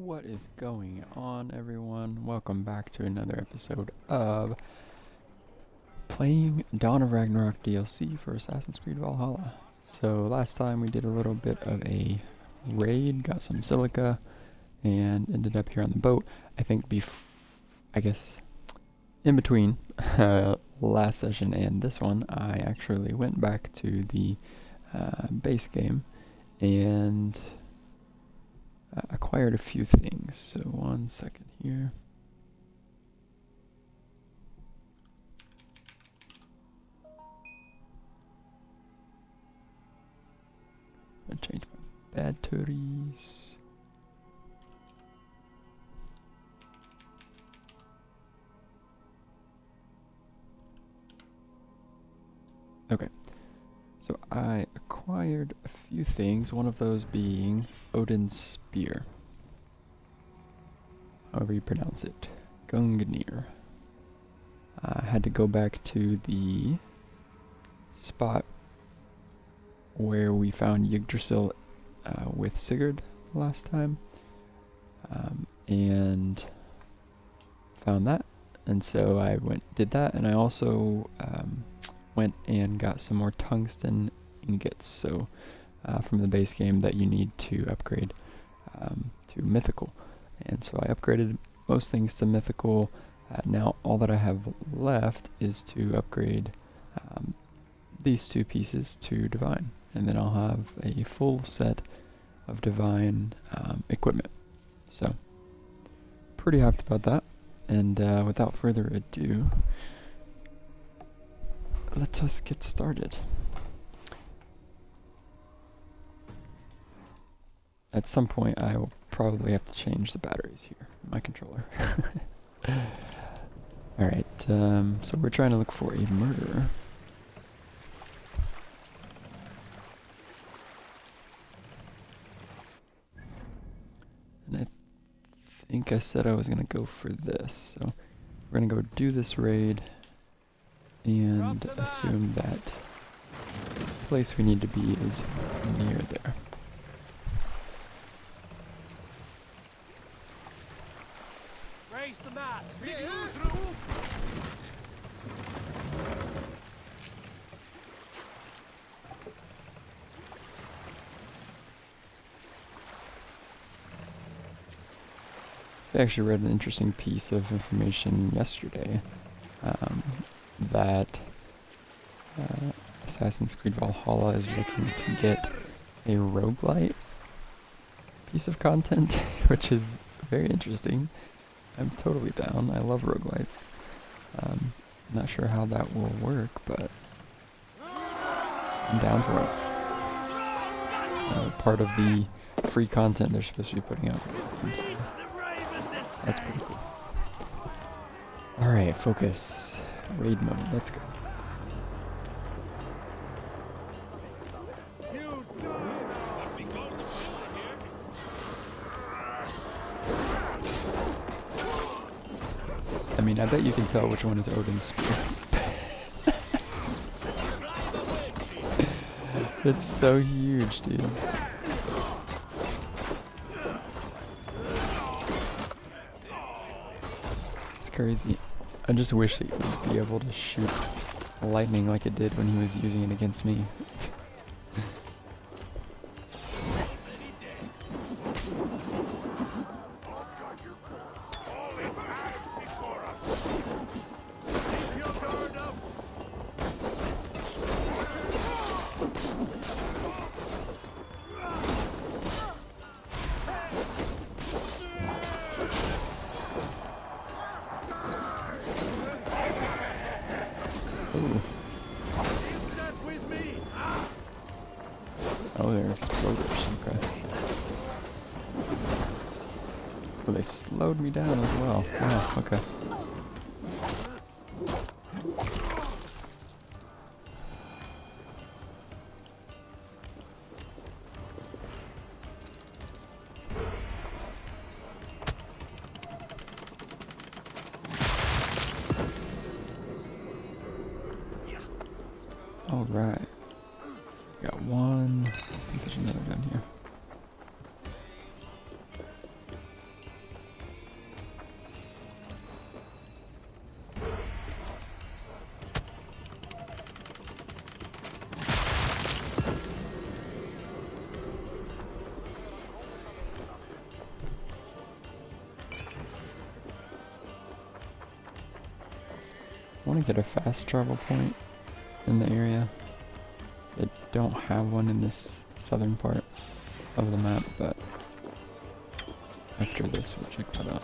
What is going on, everyone? Welcome back to another episode of playing Dawn of Ragnarok DLC for Assassin's Creed Valhalla. So last time we did a little bit of a raid, got some silica, and ended up here on the boat. I think I guess in between last session and this one, I actually went back to the base game and acquired a few things. So 1 second here. I'm gonna change my batteries. Okay, so I acquired a few things, one of those being Odin's Spear. However you pronounce it. Gungnir. I had to go back to the spot where we found Yggdrasil with Sigurd last time. And found that. And so I did that, and I also went and got some more tungsten ingots, so from the base game that you need to upgrade to mythical. And so I upgraded most things to mythical. Now all that I have left is to upgrade these two pieces to divine, and then I'll have a full set of divine equipment. So pretty hyped about that, and without further ado, let us get started. At some point I will probably have to change the batteries here, my controller. Alright, so we're trying to look for a murderer. And I think I said I was going to go for this, so we're going to go do this raid and assume that the place we need to be is near there. Raise the mast! I actually read an interesting piece of information yesterday that Assassin's Creed Valhalla is looking to get a roguelite piece of content, which is very interesting. I'm totally down. I love roguelites. Not sure how that will work, but I'm down for it. Part of the free content they're supposed to be putting out. So that's pretty cool. Alright, focus. Raid mode, let's go. I mean, I bet you can tell which one is Odin's Spear. It's so huge, dude. It's crazy. I just wish it would be able to shoot lightning like it did when he was using it against me. Oh, they're exploders, okay. Oh, they slowed me down as well. Wow, okay. Alright. Got one. I think there's another down here. want to get a fast travel point in the area. They don't have one in this southern part of the map, but after this we'll check that out.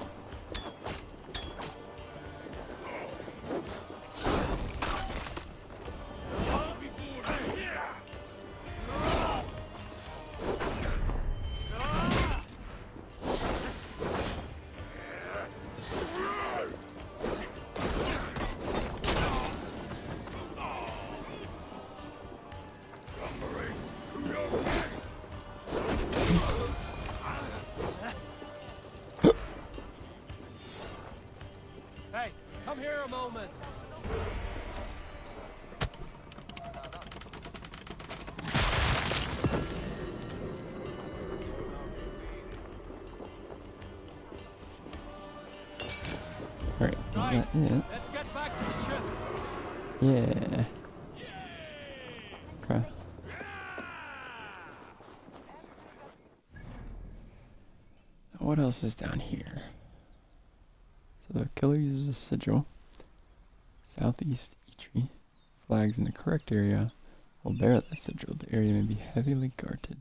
Hey, come here a moment. Alright, is Right, that it? let's get back to the ship. Yeah. Okay. What else is down here? So the killer uses a sigil. Southeast Eitri. Flags in the correct area will bear the sigil. The area may be heavily guarded.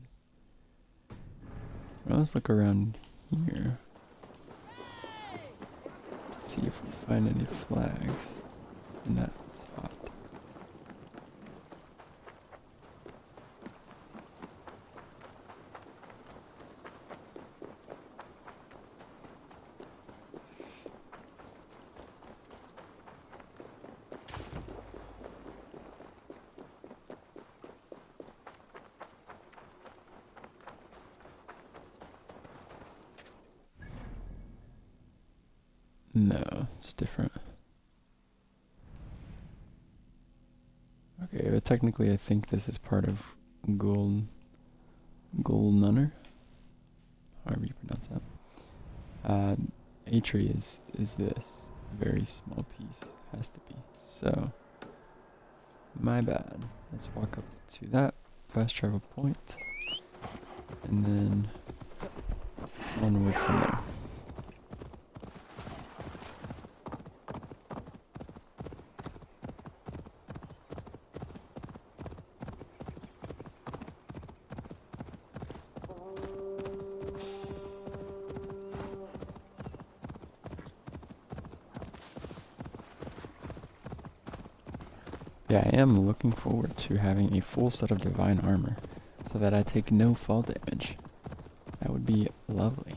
Well, let's look around here to see if we find any flags in that spot. No, it's different. Okay, but technically I think this is part of Gulnunner, however you pronounce that. Atri is this very small piece, has to be. So, my bad. Let's walk up to that fast travel point, and then onward from there. Yeah, I am looking forward to having a full set of divine armor, so that I take no fall damage. That would be lovely.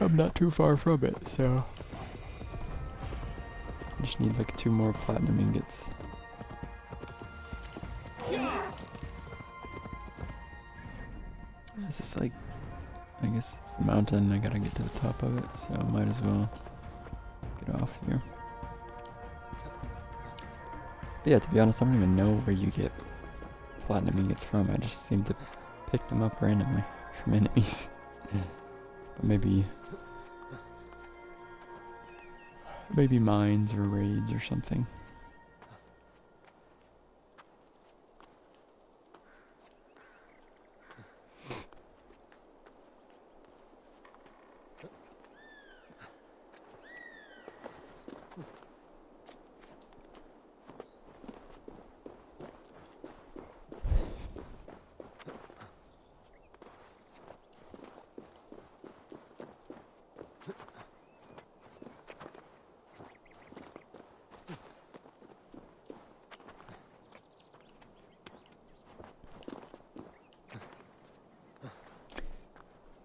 I'm not too far from it, so I just need like 2 more platinum ingots. Is this like, I guess it's the mountain, I gotta get to the top of it, so I might as well get off here. But yeah, to be honest, I don't even know where you get platinum ingots from. I just seem to pick them up randomly from enemies. But maybe mines or raids or something.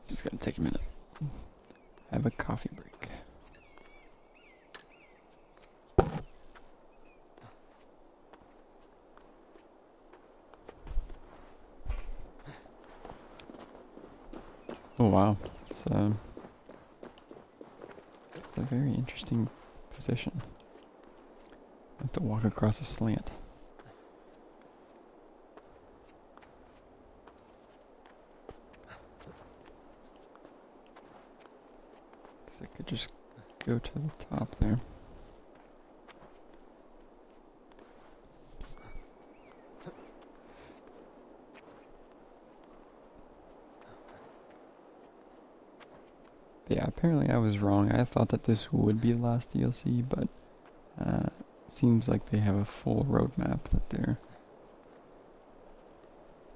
Just gonna take a minute. Have a coffee break. Oh wow, it's a very interesting position. I have to walk across a slant. Guess I could just go to the top there. Yeah, apparently I was wrong. I thought that this would be the last DLC, but it seems like they have a full roadmap that they're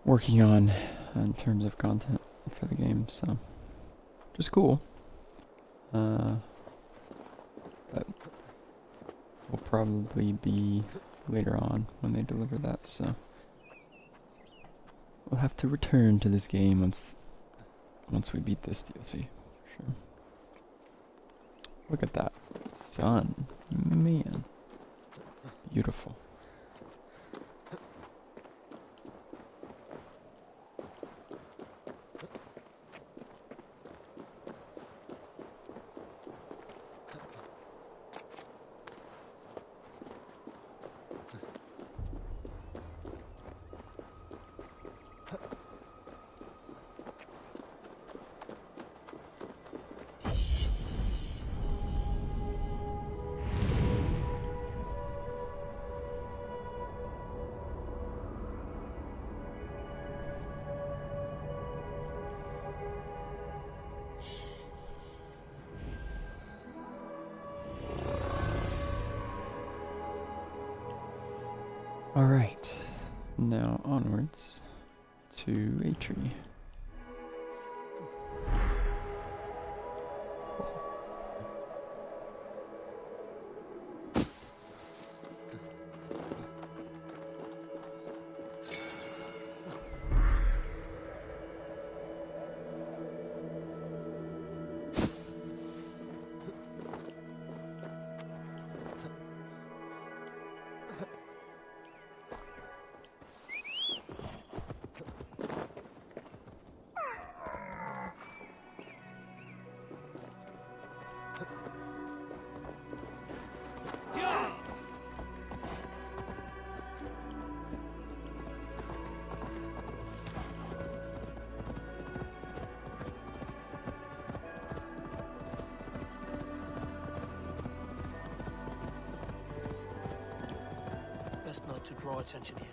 working on in terms of content for the game, so just cool. But will probably be later on when they deliver that, so we'll have to return to this game once we beat this DLC, for sure. Look at that sun, man, beautiful. Alright, now onwards to a tree. Best not to draw attention here.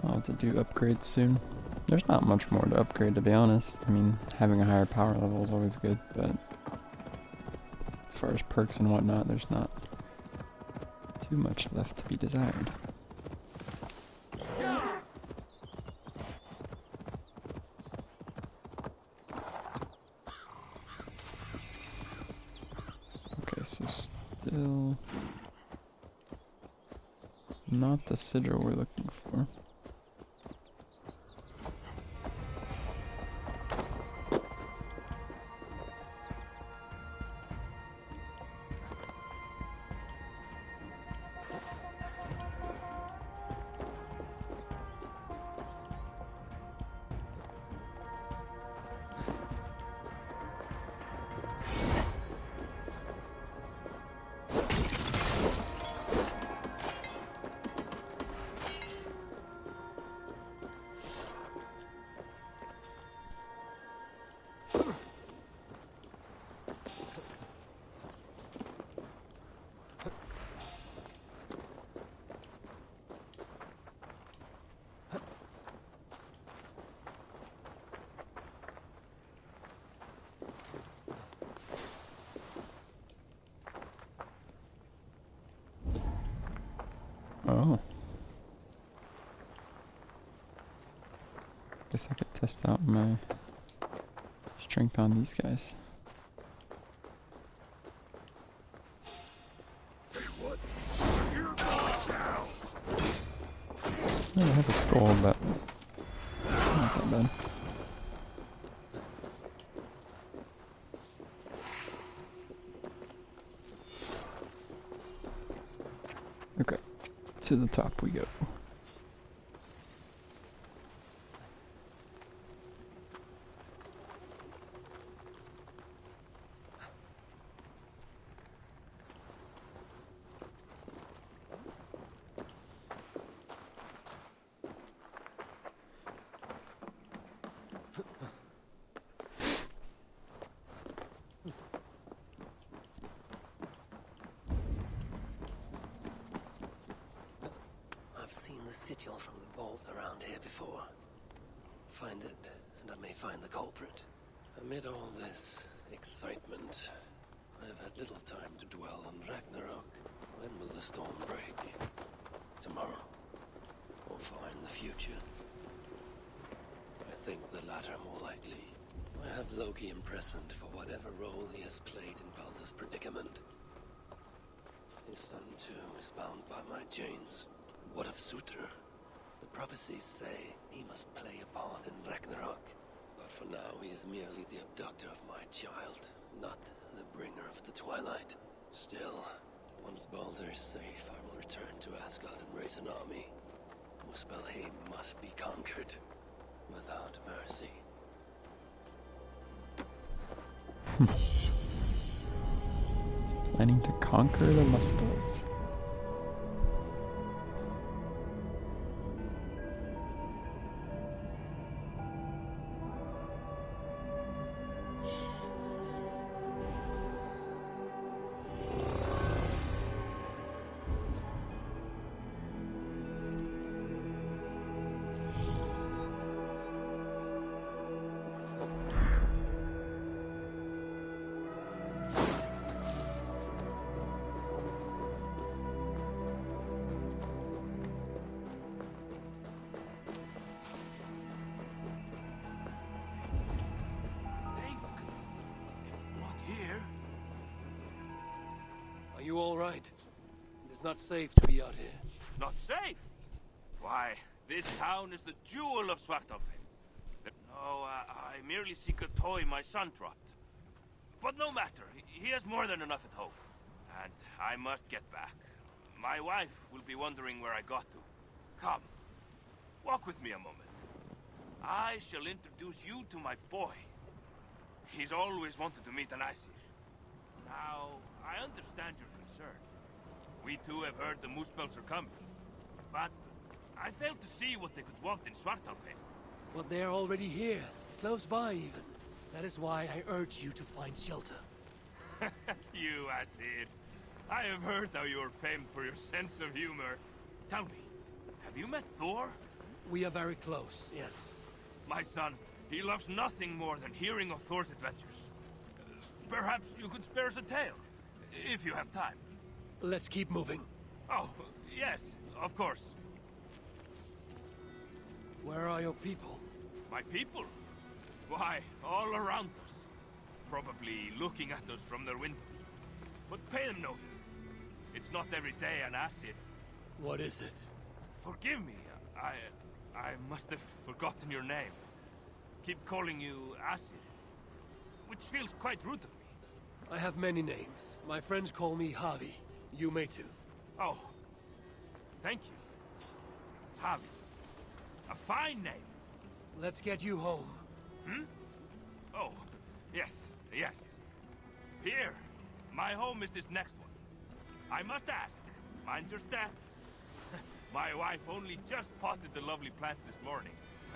I'll have to do upgrades soon. There's not much more to upgrade, to be honest. I mean, having a higher power level is always good, but as far as perks and whatnot, there's not too much left to be desired. Okay, so still not the sigil we're looking for. Oh. Guess I could test out my strength on these guys. Oh, I have a skull, but not that bad. Okay, to the top we go. I've seen sigil from the vault around here before. Find it, and I may find the culprit. Amid all this excitement, I have had little time to dwell on Ragnarok. When will the storm break? Tomorrow? Or far in the future? I think the latter more likely. I have Loki imprisoned for whatever role he has played in Balder's predicament. His son, too, is bound by my chains. What of Surtr? The prophecies say he must play a part in Ragnarok. But for now, he is merely the abductor of my child, not the bringer of the Twilight. Still, once Balder is safe, I will return to Asgard and raise an army. Muspelheim must be conquered, without mercy. He's planning to conquer the Muspels. Are you all right? It is not safe to be out here. Not safe? Why, this town is the jewel of Svartalfheim. No, I merely seek a toy my son dropped. But no matter, he has more than enough at home. And I must get back. My wife will be wondering where I got to. Come, walk with me a moment. I shall introduce you to my boy. He's always wanted to meet an Aesir. Now, I understand your concern. We too have heard the Muspels are coming. But I failed to see what they could want in Svartalfheim. Well, they are already here, close by even. That is why I urge you to find shelter. You Aesir. I have heard how you are famed for your sense of humor. Tell me, have you met Thor? We are very close, yes. My son, he loves nothing more than hearing of Thor's adventures. Perhaps you could spare us a tale, if you have time. Let's keep moving. Oh, yes, of course. Where are your people? My people? Why, all around us. Probably looking at us from their windows. But pay them no heed. It's not every day an Aesir. What is it? Forgive me, I must have forgotten your name. Keep calling you Aesir, which feels quite rude of me. I have many names. My friends call me Havi. You may too. Oh, thank you. Havi. A fine name. Let's get you home. Hmm? Oh, yes, yes. Here, my home is this next one. I must ask, mind your step? My wife only just potted the lovely plants this morning,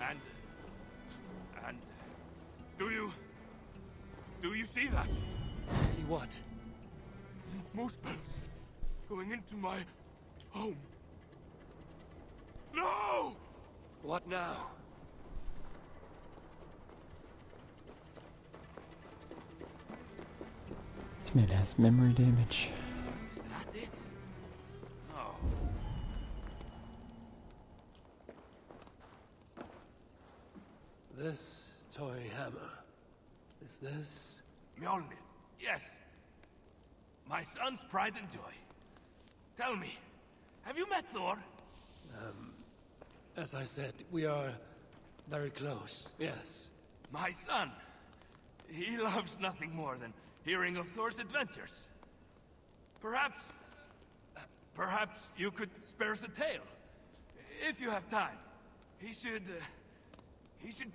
and... Do you see that? See what? Muspels going into my home. No! What now? This man has memory damage. Is that it? No. This toy hammer. Is this... Mjolnir, yes. My son's pride and joy. Tell me, have you met Thor? As I said, we are very close, yes. My son. He loves nothing more than hearing of Thor's adventures. Perhaps you could spare us a tale. If you have time. He should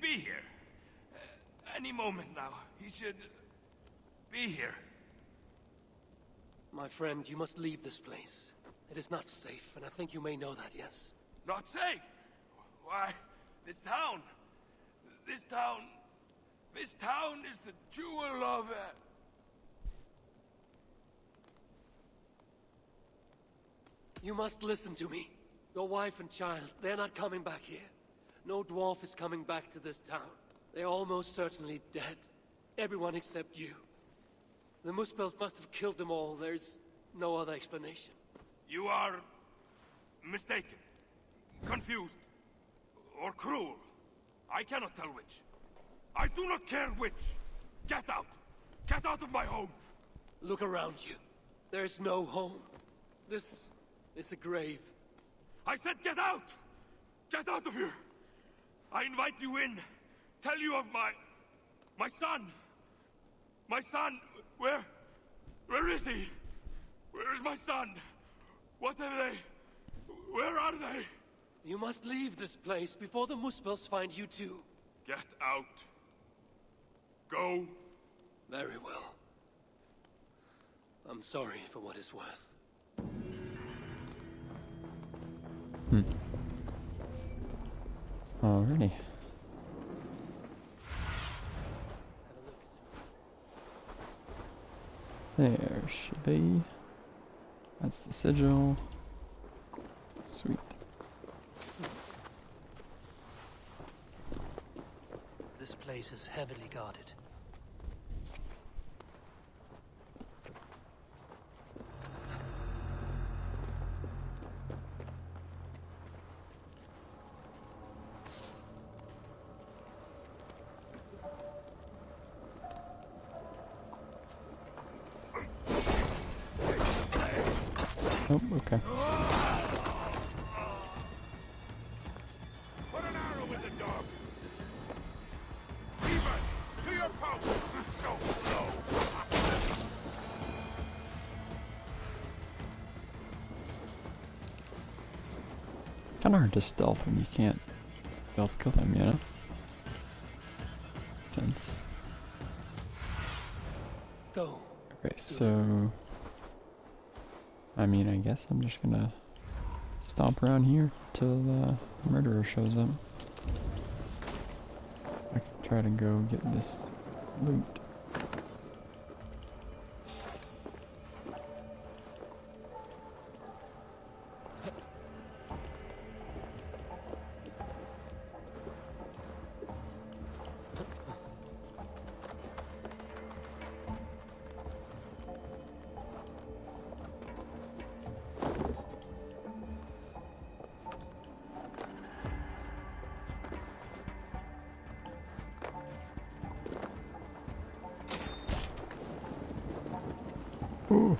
be here. Any moment now, he should be here. My friend, you must leave this place. It is not safe, and I think you may know that, yes? Not safe? Why, this town is the jewel of... You must listen to me. Your wife and child, they're not coming back here. No dwarf is coming back to this town. They're almost certainly dead. Everyone except you. The Muspels must have killed them all. There's no other explanation. You are mistaken, confused, or cruel. I cannot tell which. I do not care which. Get out! Get out of my home! Look around you. There's no home. This is a grave. I said get out! Get out of here! I invite you in. Tell you of my son. My son, where is he? Where is my son? What are they? Where are they? You must leave this place before the Muspels find you too. Get out. Go. Very well. I'm sorry for what it's worth. Alrighty. There should be. That's the sigil. Sweet. This place is heavily guarded. Oh, okay. Put an arrow in the dog. Keepers, to your posts. So slow. Kinda hard to stealth when you can't stealth kill them, you know? Sense. Go. Okay, so I mean, I guess I'm just gonna stomp around here till the murderer shows up. I can try to go get this loot. Ooh.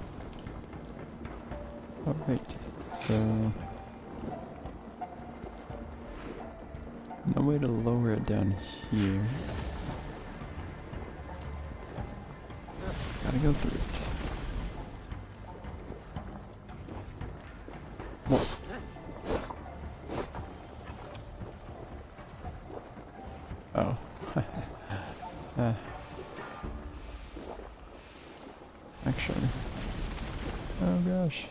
Alright, so no way to lower it down here. Gotta go through it. Whoa. Oh. Actually. Oh gosh.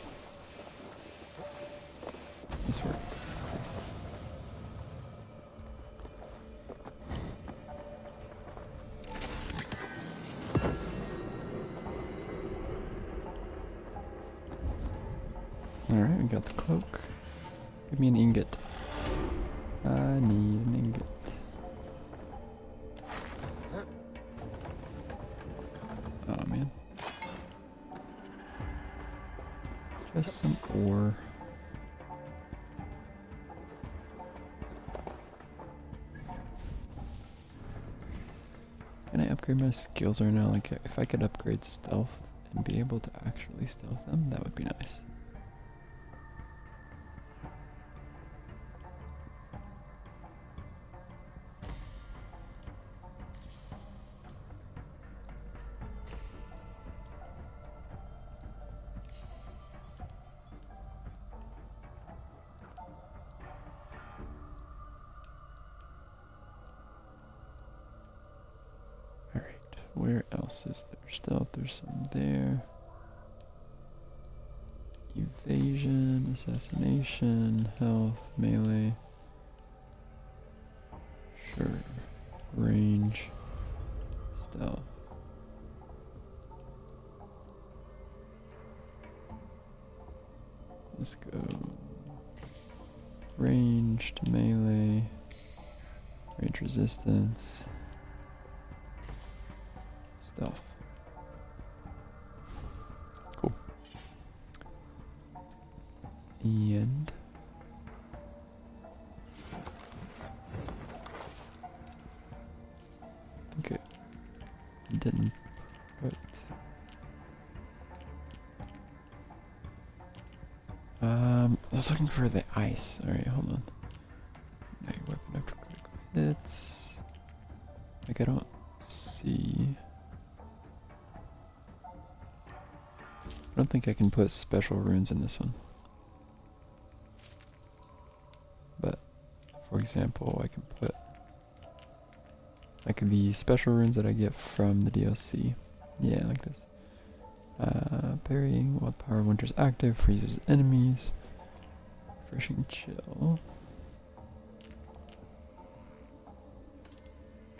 This works. Alright, we got the cloak. Give me an ingot. I need an ingot. Oh man. Just some ore. Can I upgrade my skills right now? Like, if I could upgrade stealth and be able to actually stealth them, that would be nice. Where else is there stealth? There's some there. Evasion, assassination, health, melee. Sure. Range. Stealth. Let's go. ranged, melee, range resistance, stealth. Cool. And okay, didn't put I was looking for the ice. Alright, hold on. My weapon after critical hits. Like I don't see. I don't think I can put special runes in this one. But for example, I can put like the special runes that I get from the DLC. Yeah, like this. Parrying while power of winter's active, freezes enemies. Refreshing chill.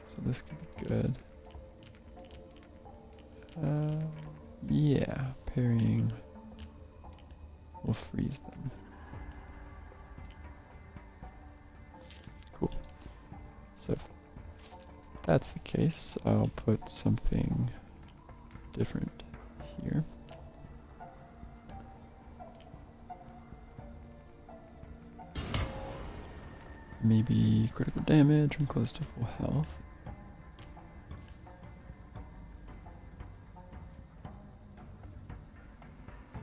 So this could be good. Yeah, parrying will freeze them. Cool. So if that's the case, I'll put something different here. Maybe critical damage when close to full health.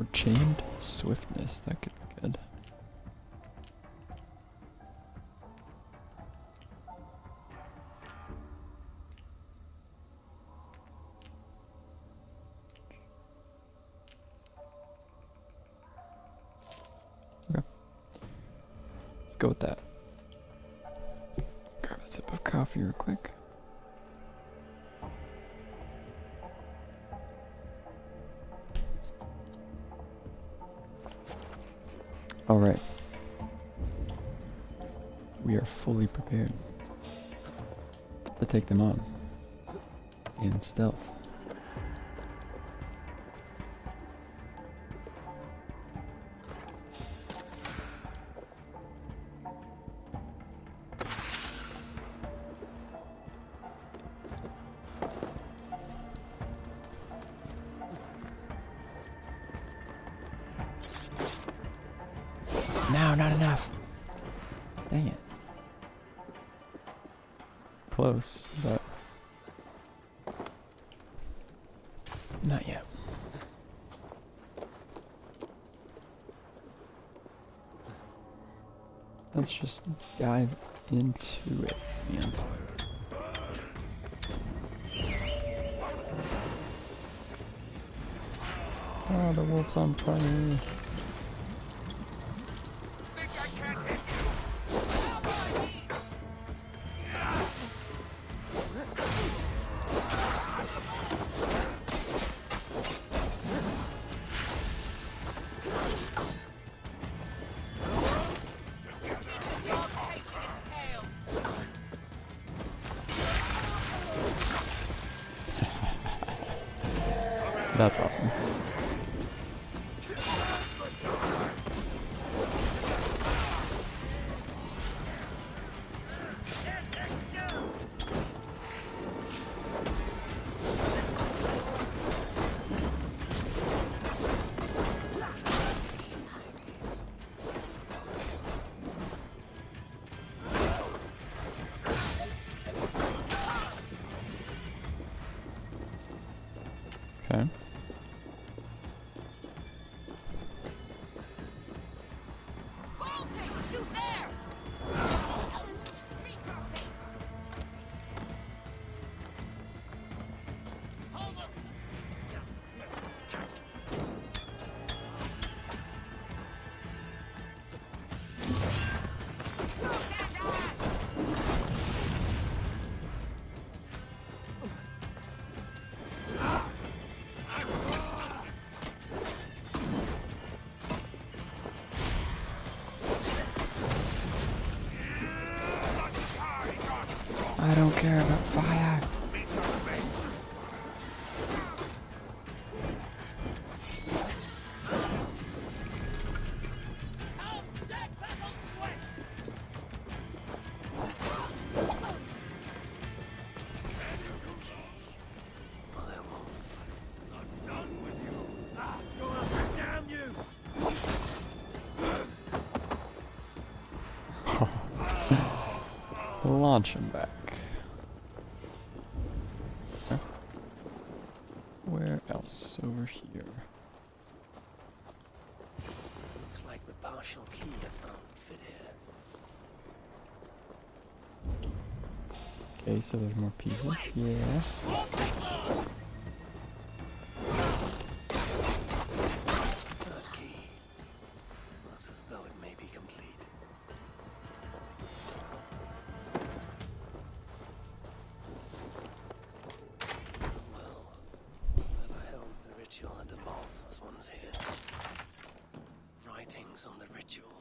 Or chained swiftness, that could be good. Okay. Let's go with that. Grab a sip of coffee real quick. Alright. We are fully prepared to take them on in stealth. No, not enough. Dang it. Close, but not yet. Let's just dive into it, man. Oh, the wolf's on fire. That's awesome. Okay. I don't care about fire. launch him back. Okay. Where else? Over here. Looks like the partial key I found would fit here. Okay, so there's more pieces. Yeah. Third key. Looks as though it may be complete. Well, whoever held the ritual at the vault was once here. Writings on the ritual.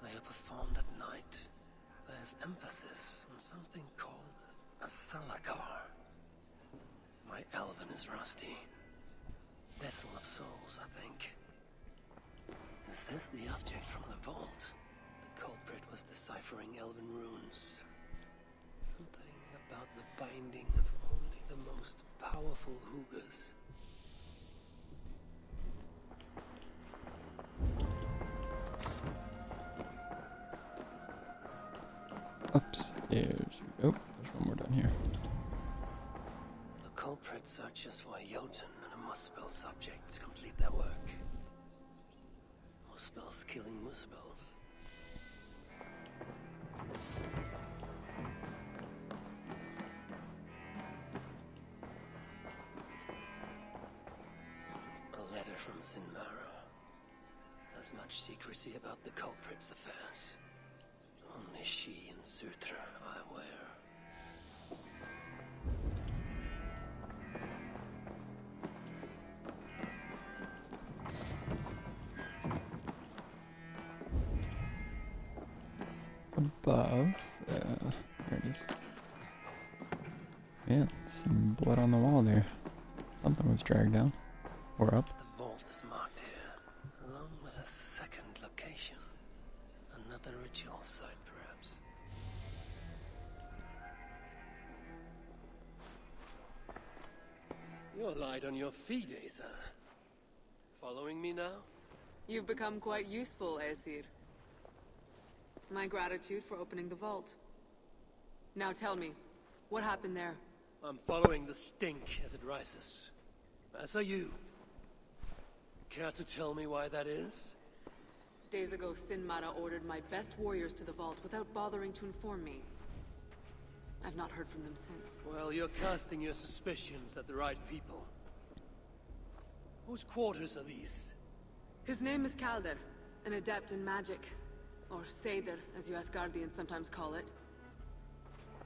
They are performed at night. There's emphasis on something called a salakar. My elven is rusty. Vessel of souls, I think. Is this the object from the vault? The culprit was deciphering elven runes. Something about the binding of only the most powerful Hugas. Upstairs. Oh, there's one more down here. The culprit searches for a Jotun and a Muspel subject to complete their work. Muspels killing Muspels. A letter from Sinmara. There's much secrecy about the culprit's affairs. Only she and Sutra are aware. Above. There it is. Yeah, some blood on the wall there. Something was dragged down. Or up. The vault is marked here, along with a second location. Another ritual site, perhaps. You're light on your feet, Asa. Following me now? You've become quite useful, Aesir. My gratitude for opening the vault. Now tell me, what happened there? I'm following the stink as it rises. As are you. Care to tell me why that is? Days ago, Sinmara ordered my best warriors to the vault without bothering to inform me. I've not heard from them since. Well, you're casting your suspicions at the right people. Whose quarters are these? His name is Kalder, an adept in magic. Or Seder, as you Asgardians sometimes call it.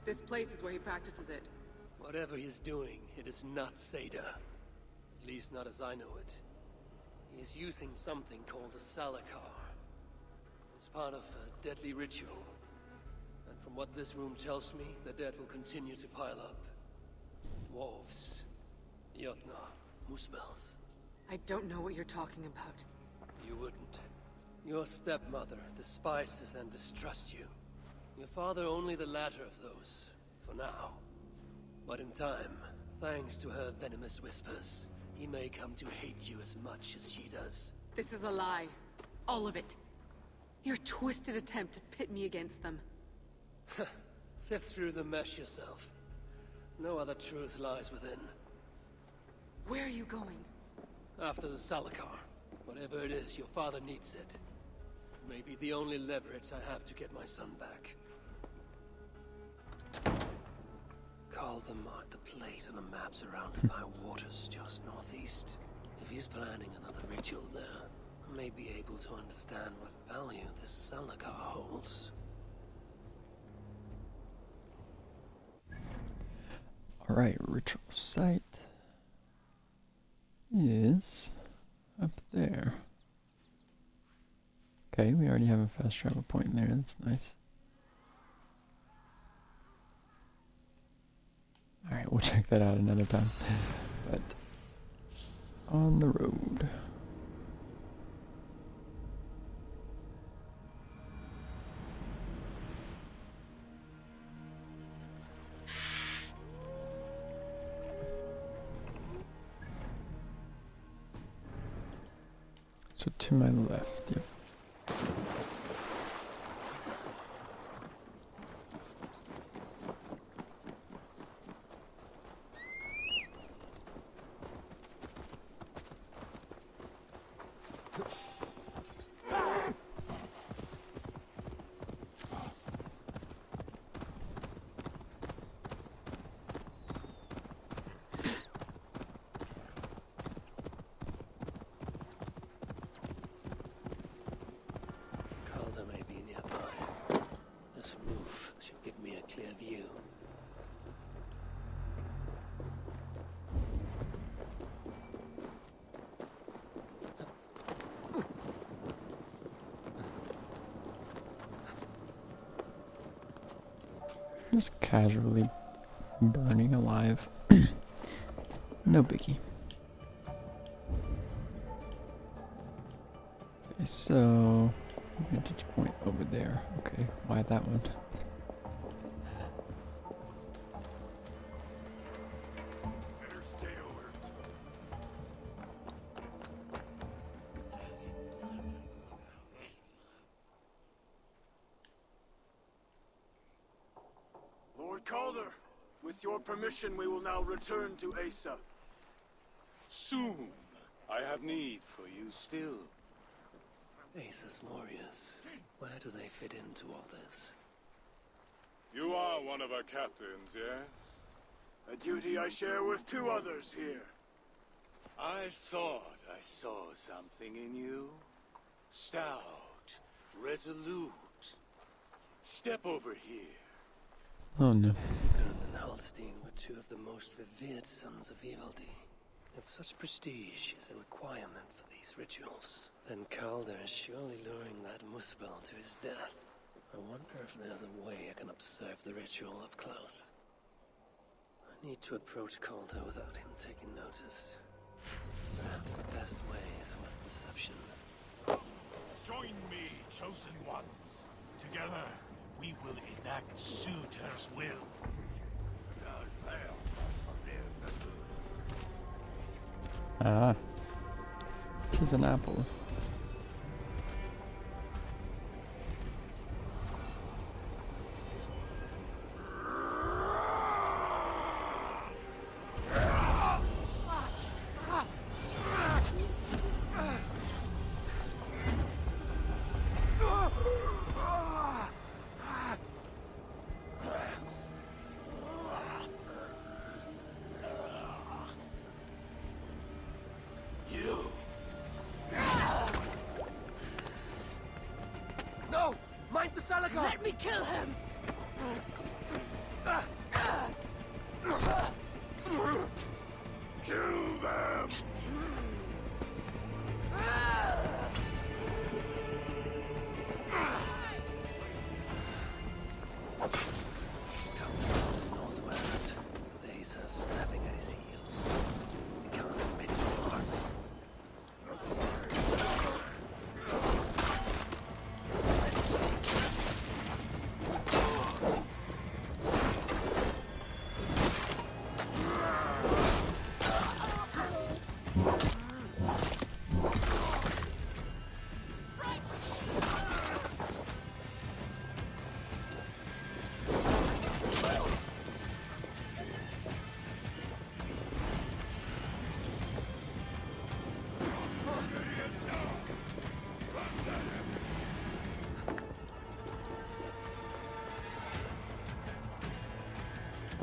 This place is where he practices it. Whatever he's doing, it is not Seder. At least not as I know it. He is using something called a salakar. It's part of a deadly ritual. And from what this room tells me, the dead will continue to pile up. Dwarves, Jotnar, Muspels. I don't know what you're talking about. You wouldn't. Your stepmother despises and distrusts you. Your father only the latter of those, for now. But in time, thanks to her venomous whispers, he may come to hate you as much as she does. This is a lie. All of it. Your twisted attempt to pit me against them. Sift through the mesh yourself. No other truth lies within. Where are you going? After the salakar, whatever it is, your father needs it. Maybe the only leverage I have to get my son back. Calder marked a place on the map surrounded by waters just northeast. If he's planning another ritual there, I may be able to understand what value this salakar holds. Alright, ritual site is up there. Okay, we already have a fast travel point there, that's nice. Alright, we'll check that out another time. But, on the road. So to my left, yep. Calder may be nearby. This roof should give me a clear view. Just casually burning alive. No biggie. Okay, so vantage point over there. Okay, why that one? Better stay alert. Lord Calder, with your permission, we will now return to Asa. Soon. I have need for you still. Asa's warriors. Where do they fit into all this? You are one of our captains, yes? A duty I share with two others here. I thought I saw something in you. Stout, resolute. Step over here. Oh no. Sigurd and Halstein were two of the most revered sons of Ivaldi. If such prestige is a requirement for these rituals, then Calder is surely luring that Muspel to his death. I wonder if there's a way I can observe the ritual up close. I need to approach Calder without him taking notice. Perhaps the best way is with deception. Join me, chosen ones. Together, we will enact Suitor's will. Ah. 'Tis an apple. No! Mind the Salagar! Let me kill him! Kill them! Northwest, with Asa snapping at his heels. We can't have many more.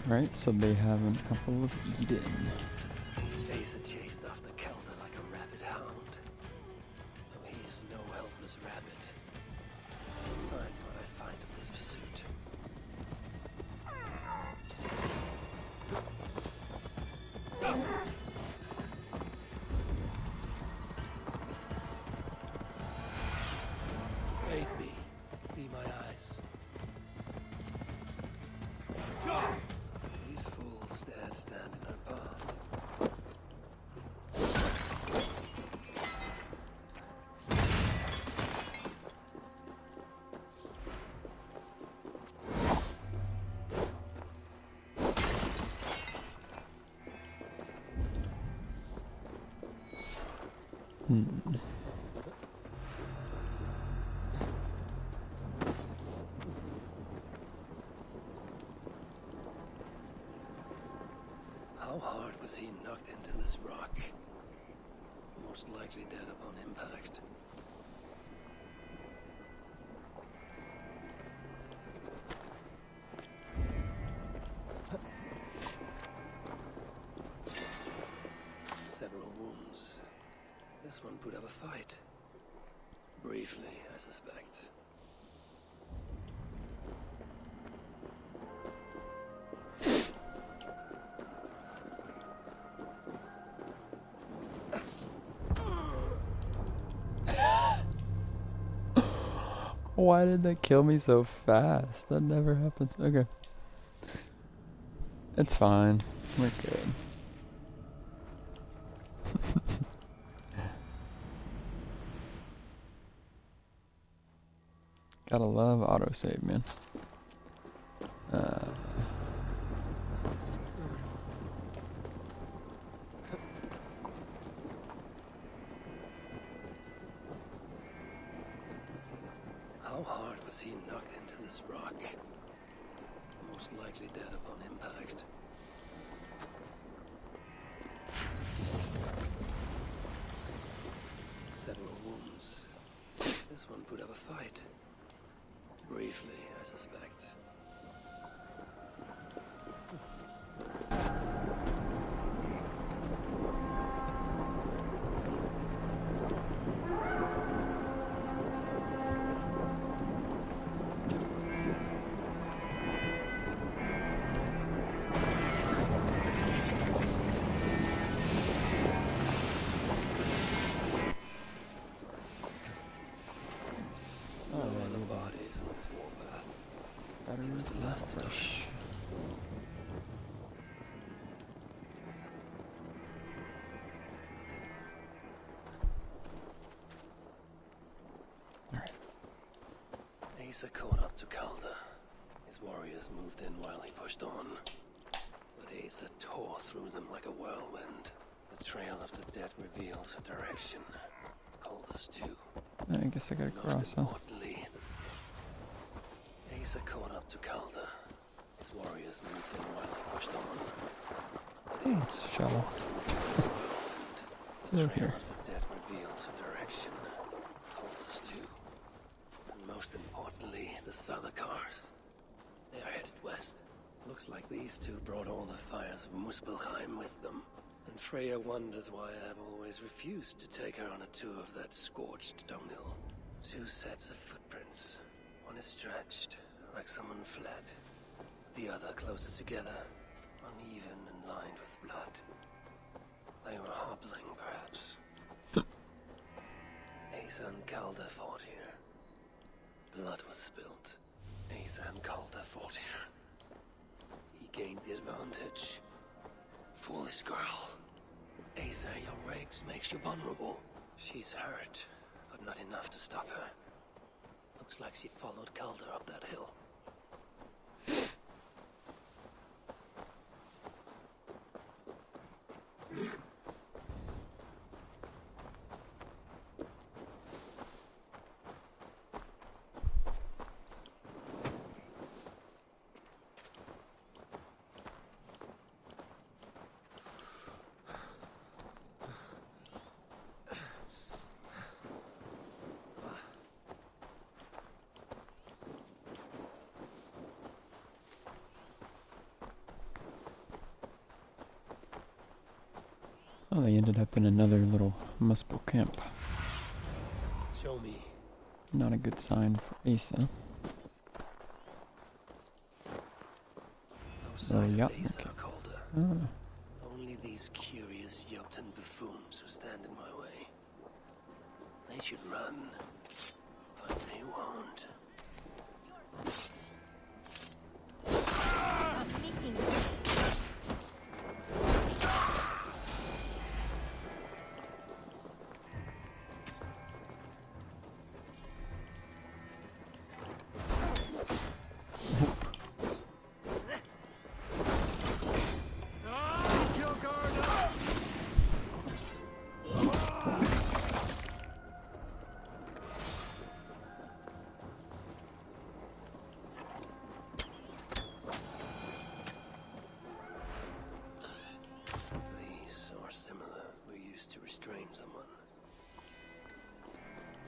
Alright, so they have an apple of Eden. Asa chased after Calder like a rabid hound. Though he is no helpless rabbit. Besides what I find of this pursuit. Aid me. Be my eyes. These fools daren't stand in our path. How hard was he knocked into this rock? Most likely dead upon impact. Several wounds. This one put up a fight. Briefly, I suspect. Why did they kill me so fast? That never happens. Okay. It's fine. We're good. Gotta love autosave, man. How hard was he knocked into this rock? Most likely dead upon impact. Several wounds. This one put up a fight. Briefly, I suspect. No other bodies on this warpath. He was the last to die. Asa caught up to Calder. His warriors moved in while he pushed on. But Asa tore through them like a whirlwind. The trail of the dead reveals a direction. Calder's too. I guess I gotta cross, Most huh? importantly, Asa caught up to Calder. His warriors moved in while he pushed on. But It's Asa shallow. the Through trail here. of the dead reveals a direction. Calder's too. And most importantly, the Salakars. They are headed west. Looks like these two brought all the fires of Muspelheim with them. And Freya wonders why I have always refused to take her on a tour of that scorched dunghill. Two sets of footprints. One is stretched, like someone fled. The other closer together, uneven and lined with blood. They were hobbling, perhaps. Asa and Calder fought here. Blood was spilt. Asa and Calder fought here. He gained the advantage. Foolish girl. Asa, your rage makes you vulnerable. She's hurt, but not enough to stop her. Looks like she followed Calder up that hill. Oh, they ended up in another little Muspel camp. Show me. Not a good sign for Asa. No sign yeah, of Asa okay. or Calder. Oh, Only these curious Jotun buffoons who stand in my way. They should run, but they won't.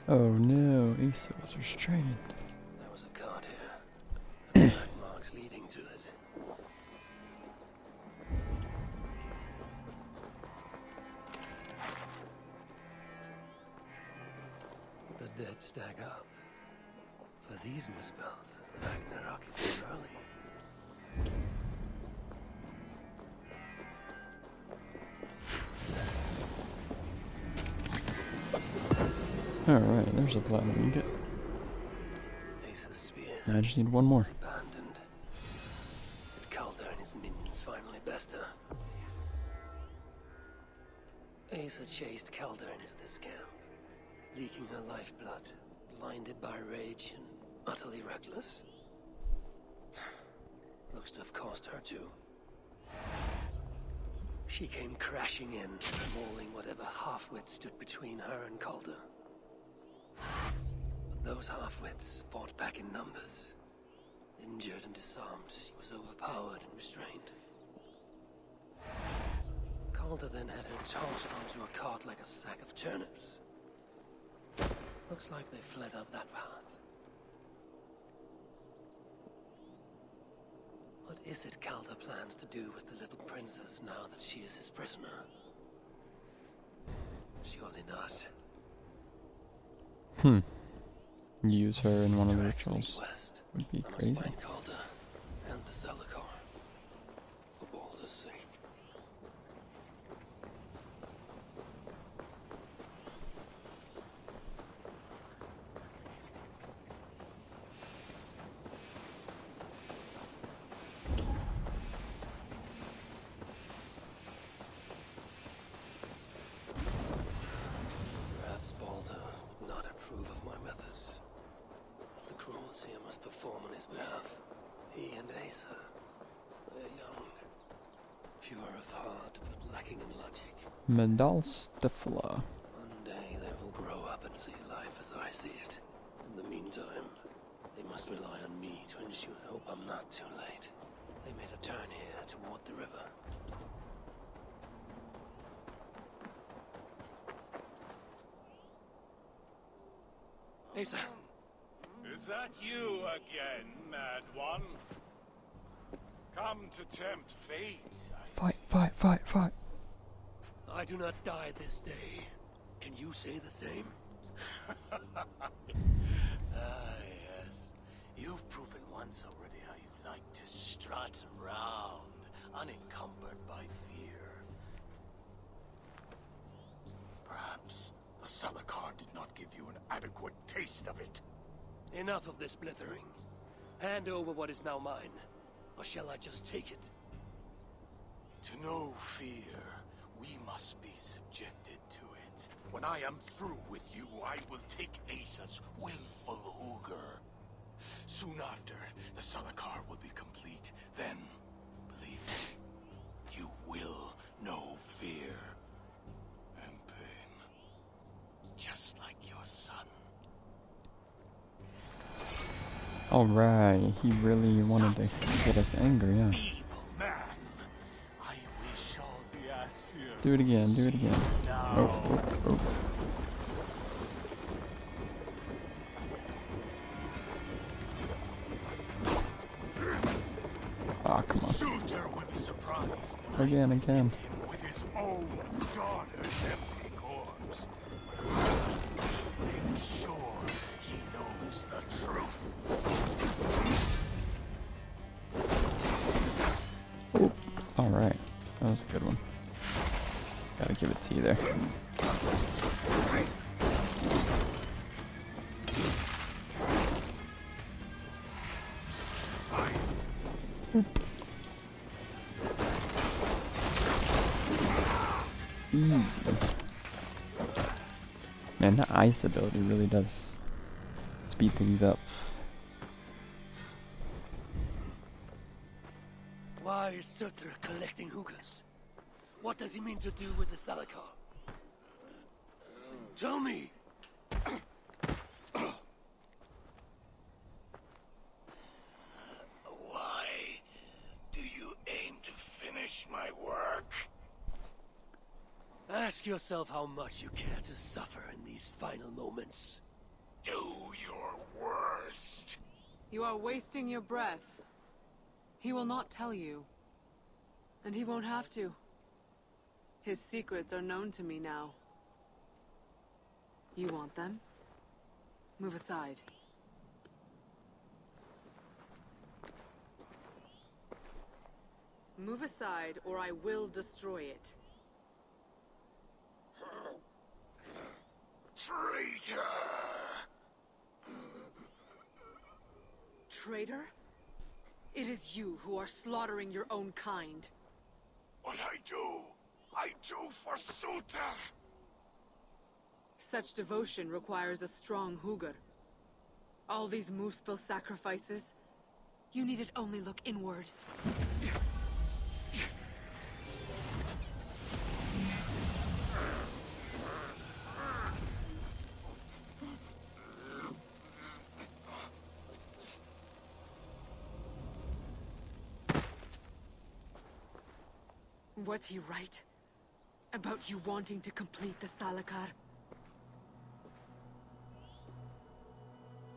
Oh no, Asa was restrained. There was a cart here, and black marks leading to it. The dead stack up. For these misspells, Ragnarok is early. Alright, there's a platinum ingot. Ace's spear. I just need one more. Abandoned. Did Calder and his minions finally best her? Asa chased Calder into this camp, leaking her lifeblood, blinded by rage and utterly reckless. Looks to have cost her too. She came crashing in, mauling whatever half-wit stood between her and Calder. But those half-wits fought back in numbers. Injured and disarmed, she was overpowered and restrained. Calder then had her tossed onto a cart like a sack of turnips. Looks like they fled up that path. What is it Calder plans to do with the little princess now that she is his prisoner? Surely not. Use her in one of the Directly rituals. west. Would be I must crazy. find Calder and the Zalakar, for Baldur's sake. Perhaps Baldur would not approve of my methods. Of the cruelty I must perform on his behalf. He and Asa, they're young. Pure of heart, but lacking in logic. Medal Stifla. One day they will grow up and see life as I see it. In the meantime, they must rely on me to ensure. Hope I'm not too late. They made a turn here toward the river. Asa! Is that you again, Mad One? Come to tempt fate, I Fight, see. fight, fight, fight. I do not die this day. Can you say the same? Yes. You've proven once already how you like to strut around, unencumbered by fear. Perhaps the Zalakar did not give you an adequate taste of it. Enough of this blithering. Hand over what is now mine, or shall I just take it? To know fear, we must be subjected to it. When I am through with you, I will take Asa's willful Hooger. Soon after, the Zalakar will be complete. Then, believe me, you will know fear and pain. Just like your son. Alright, he really wanted to get us angry, yeah. Feeble man. I wish all the Asir Do it again, do it again. now. Oh, oh, oh. Ah, come on. Suitor would be surprised when Again, I again. present him with his own daughter's empty corpse. Make sure he knows the truth. Oh, alright. That was a good one. Gotta give it to you there. Easy. Man, that ice ability really does speed things up. Why is Surtur collecting hookahs? What does he mean to do with the Zalakar? Tell me! Why do you aim to finish my work? Ask yourself how much you care to suffer in these final moments. Do your worst. You are wasting your breath. He will not tell you. And he won't have to. His secrets are known to me now. You want them? Move aside. Move aside, or I will destroy it. Traitor! Traitor? It is you who are slaughtering your own kind. What I do for Suter! Such devotion requires a strong Hugr. All these Muspel sacrifices, you needed only look inward. Was he right? About you wanting to complete the Salakar?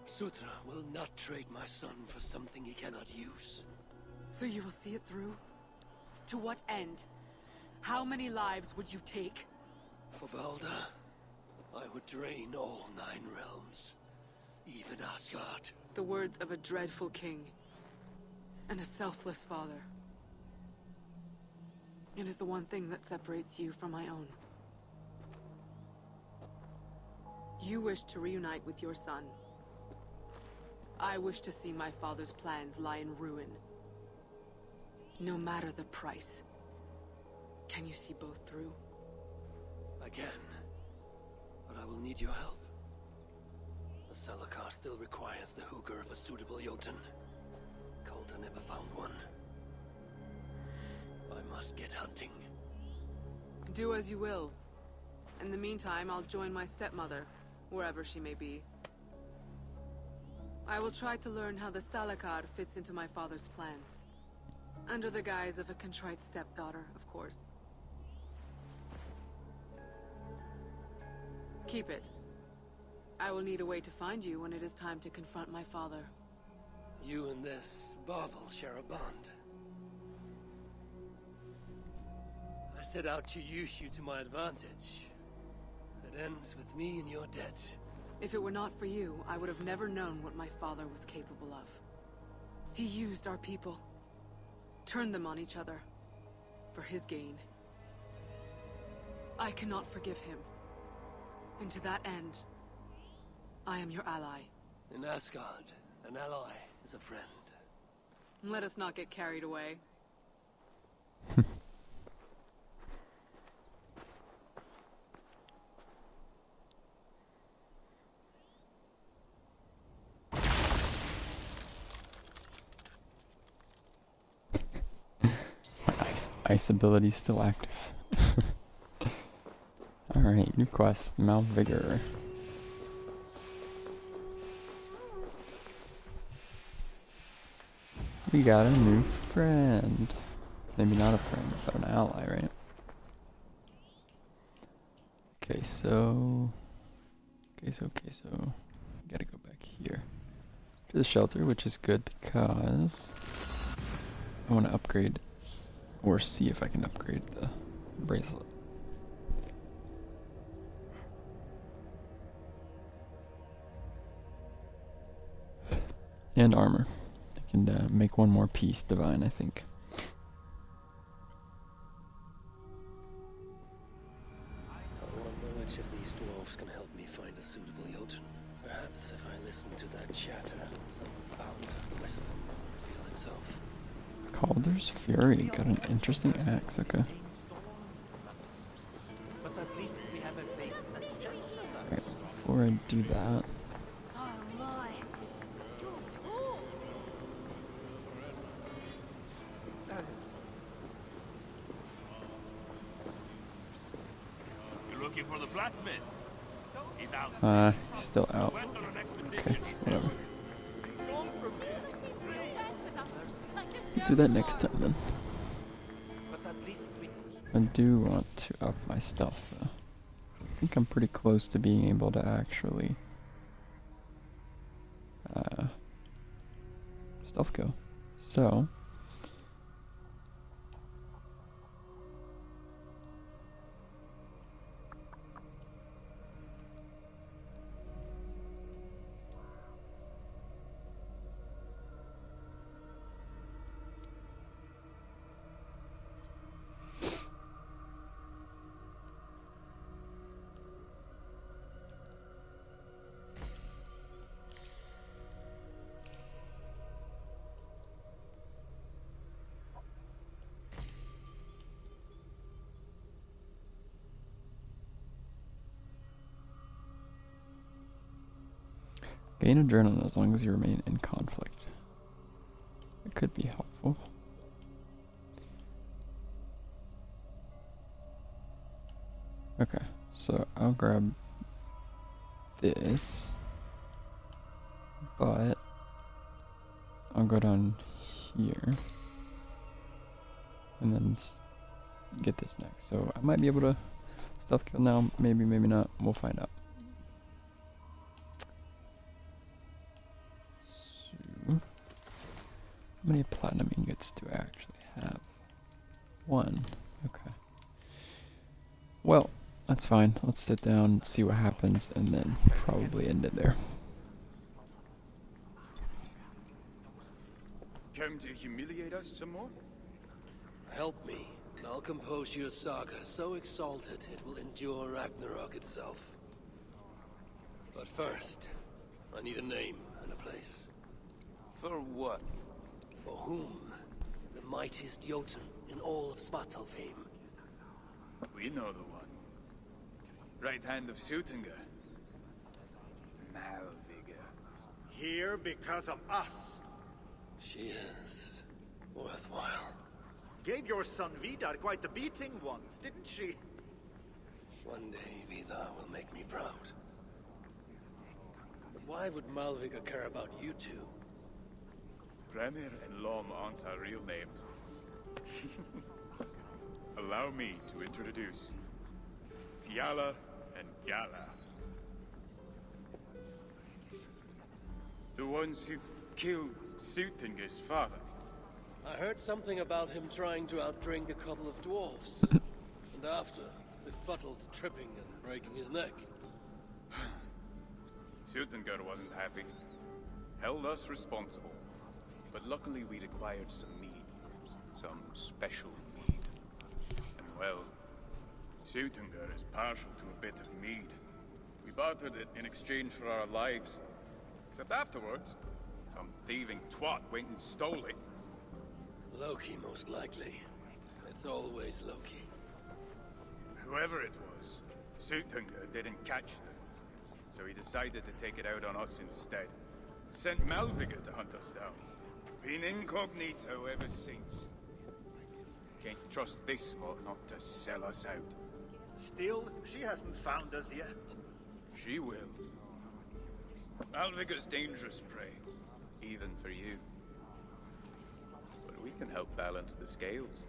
Sutra will not trade my son for something he cannot use. So you will see it through? To what end? How many lives would you take? For Balder, I would drain all 9 realms. Even Asgard. The words of a dreadful king. And a selfless father. It is the one thing that separates you from my own. You wish to reunite with your son. I wish to see my father's plans lie in ruin. No matter the price. Can you see both through? I can. But I will need your help. The Salakar still requires the Hugr of a suitable Jotun. Coulter never found one. I must get hunting. Do as you will. In the meantime, I'll join my stepmother, wherever she may be. I will try to learn how the Salakar fits into my father's plans. Under the guise of a contrite stepdaughter, of course. Keep it. I will need a way to find you when it is time to confront my father. You and this bauble share a bond. I set out to use you to my advantage. It ends with me in your debt. If it were not for you, I would have never known what my father was capable of. He used our people. Turned them on each other. For his gain. I cannot forgive him. And to that end, I am your ally. In Asgard, an ally is a friend. Let us not get carried away. Ice ability still active. Alright, new quest, Malvigor. We got a new friend. Maybe not a friend, but an ally, right? Okay, so... Gotta go back here. To the shelter, which is good because... I want to upgrade... Or see if I can upgrade the bracelet. And armor. I can make one more piece divine, I think. I wonder which of these dwarves can help me find a suitable Jotun. Perhaps if I listen to that chatter, some fount of wisdom will reveal itself. Calder's Fury, got an interesting axe, okay. Alright, before I do that... You're looking for the blacksmith? He's out. He's still out. Okay, whatever. We'll do that next time then. I do want to up my stuff though. I think I'm pretty close to being able to actually stealth kill. So gain adrenaline as long as you remain in conflict. It could be helpful. Okay, so I'll grab this, but I'll go down here and then get this next. So I might be able to stealth kill now, maybe, maybe not. We'll find out. So, how many platinum ingots do I actually have? 1. Okay. Well, that's fine. Let's sit down, see what happens, and then probably end it there. Come to humiliate us some more? Help me, and I'll compose your saga so exalted it will endure Ragnarok itself. But first, I need a name and a place. For what? For whom? The mightiest Jotun in all of Svartalfheim. We know the one. Right hand of Sutinga. Malvigga. Here because of us. She is worthwhile. Gave your son Vidar quite the beating once, didn't she? One day, Vidar will make me proud. But why would Malvika care about you two? Premier and Lom aren't our real names. Allow me to introduce Fiala and Gala. The ones who killed Sutinga's father. I heard something about him trying to outdrink a couple of dwarves. And after, befuddled, tripping and breaking his neck. Sutinga wasn't happy. Held us responsible. But luckily we'd acquired some mead. Some special mead. And well, Sutinga is partial to a bit of mead. We bartered it in exchange for our lives. Except afterwards, some thieving twat went and stole it. Loki, most likely. It's always Loki. Whoever it was, Sutinga didn't catch them. So he decided to take it out on us instead. Sent Malvigga to hunt us down. Been incognito ever since. Can't trust this lot not to sell us out. Still, she hasn't found us yet. She will. Malvigga's dangerous prey, even for you. But we can help balance the scales.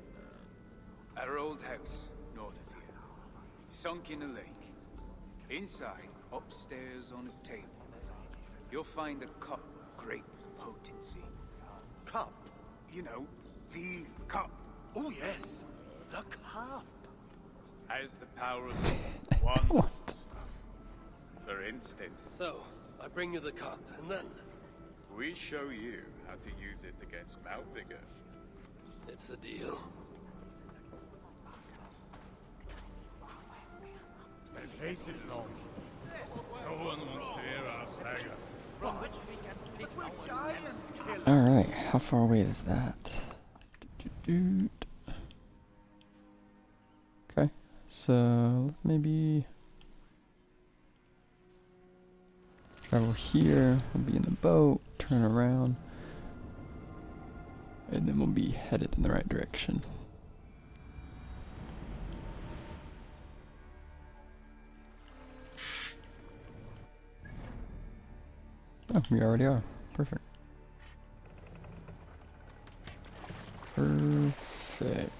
At our old house, north of here, sunk in a lake. Inside, upstairs on a table, you'll find a cup of great potency. Cup? You know, the cup. Oh yes, the cup. Has the power of wonderful stuff. For instance, So, I bring you the cup, and then... we show you how to use it against Malvigga. it's a deal. Pace it long. No one wants to hear our saga. We're giant killers. Alright, how far away is that? Okay, so maybe travel here, we'll be in the boat, turn around, and then we'll be headed in the right direction. Oh, we already are. Perfect. Perfect.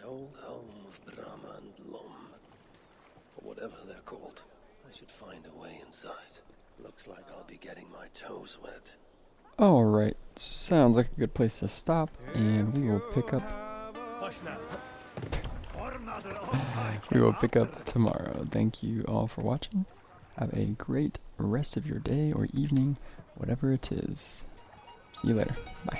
old home of Brahma and Lom. Or whatever they're called. I should find a way inside. Looks like I'll be getting my toes wet. Alright, sounds like a good place to stop, and we will pick up tomorrow. Thank you all for watching. Have a great rest of your day or evening, whatever it is. See you later. Bye.